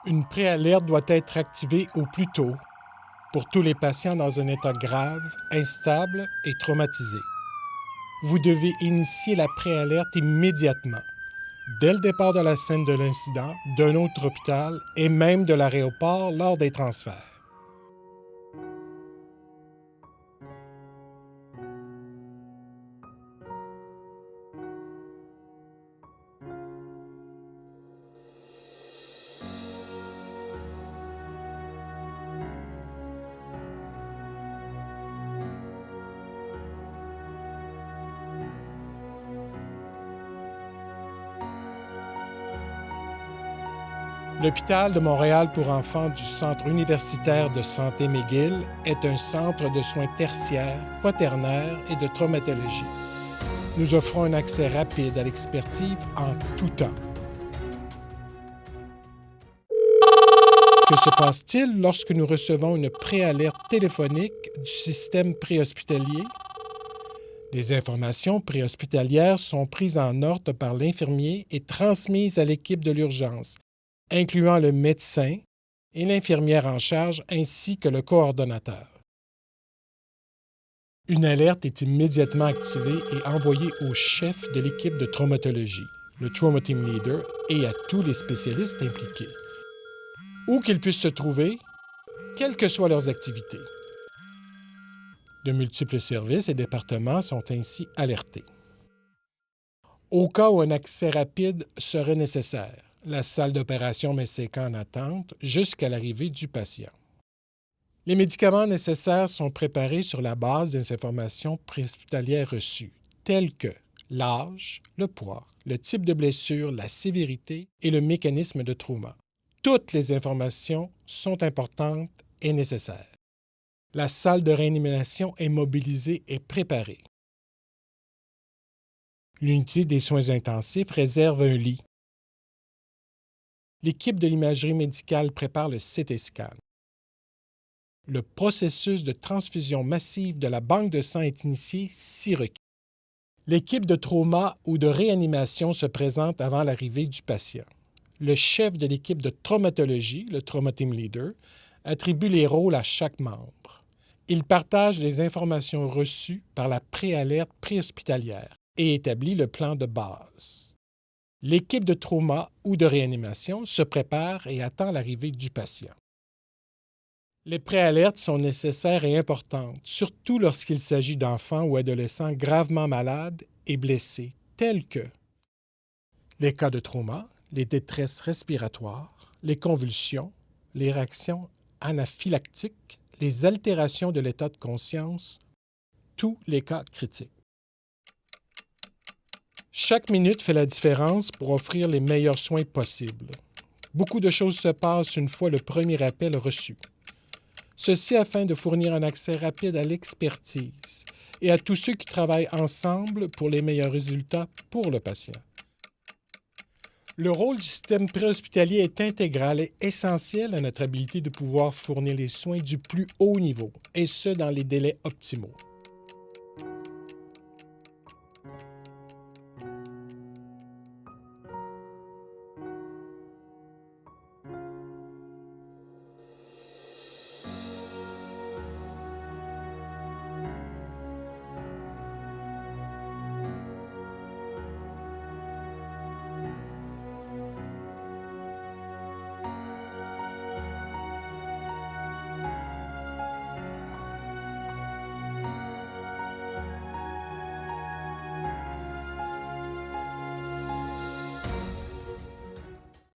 Une préalerte doit être activée au plus tôt pour tous les patients dans un état grave, instable et traumatisé. Vous devez initier la préalerte immédiatement, dès le départ de la scène de l'incident, d'un autre hôpital et même de l'aéroport lors des transferts. L'Hôpital de Montréal pour enfants du Centre universitaire de santé McGill est un centre de soins tertiaires, quaternaires et de traumatologie. Nous offrons un accès rapide à l'expertise en tout temps. Que se passe-t-il lorsque nous recevons une préalerte téléphonique du système préhospitalier? Les informations préhospitalières sont prises en ordre par l'infirmier et transmises à l'équipe de l'urgence, incluant le médecin et l'infirmière en charge ainsi que le coordonnateur. Une alerte est immédiatement activée et envoyée au chef de l'équipe de traumatologie, le Trauma Team Leader, et à tous les spécialistes impliqués, où qu'ils puissent se trouver, quelles que soient leurs activités. De multiples services et départements sont ainsi alertés. Au cas où un accès rapide serait nécessaire, la salle d'opération met ses camps en attente jusqu'à l'arrivée du patient. Les médicaments nécessaires sont préparés sur la base des informations préhospitalières reçues, telles que l'âge, le poids, le type de blessure, la sévérité et le mécanisme de trauma. Toutes les informations sont importantes et nécessaires. La salle de réanimation est mobilisée et préparée. L'unité des soins intensifs réserve un lit. L'équipe de l'imagerie médicale prépare le CT scan. Le processus de transfusion massive de la banque de sang est initié si requis. L'équipe de trauma ou de réanimation se présente avant l'arrivée du patient. Le chef de l'équipe de traumatologie, le Trauma Team Leader, attribue les rôles à chaque membre. Il partage les informations reçues par la préalerte préhospitalière et établit le plan de base. L'équipe de trauma ou de réanimation se prépare et attend l'arrivée du patient. Les préalertes sont nécessaires et importantes, surtout lorsqu'il s'agit d'enfants ou adolescents gravement malades et blessés, tels que les cas de trauma, les détresses respiratoires, les convulsions, les réactions anaphylactiques, les altérations de l'état de conscience, tous les cas critiques. Chaque minute fait la différence pour offrir les meilleurs soins possibles. Beaucoup de choses se passent une fois le premier appel reçu. Ceci afin de fournir un accès rapide à l'expertise et à tous ceux qui travaillent ensemble pour les meilleurs résultats pour le patient. Le rôle du système préhospitalier est intégral et essentiel à notre habilité de pouvoir fournir les soins du plus haut niveau, et ce, dans les délais optimaux.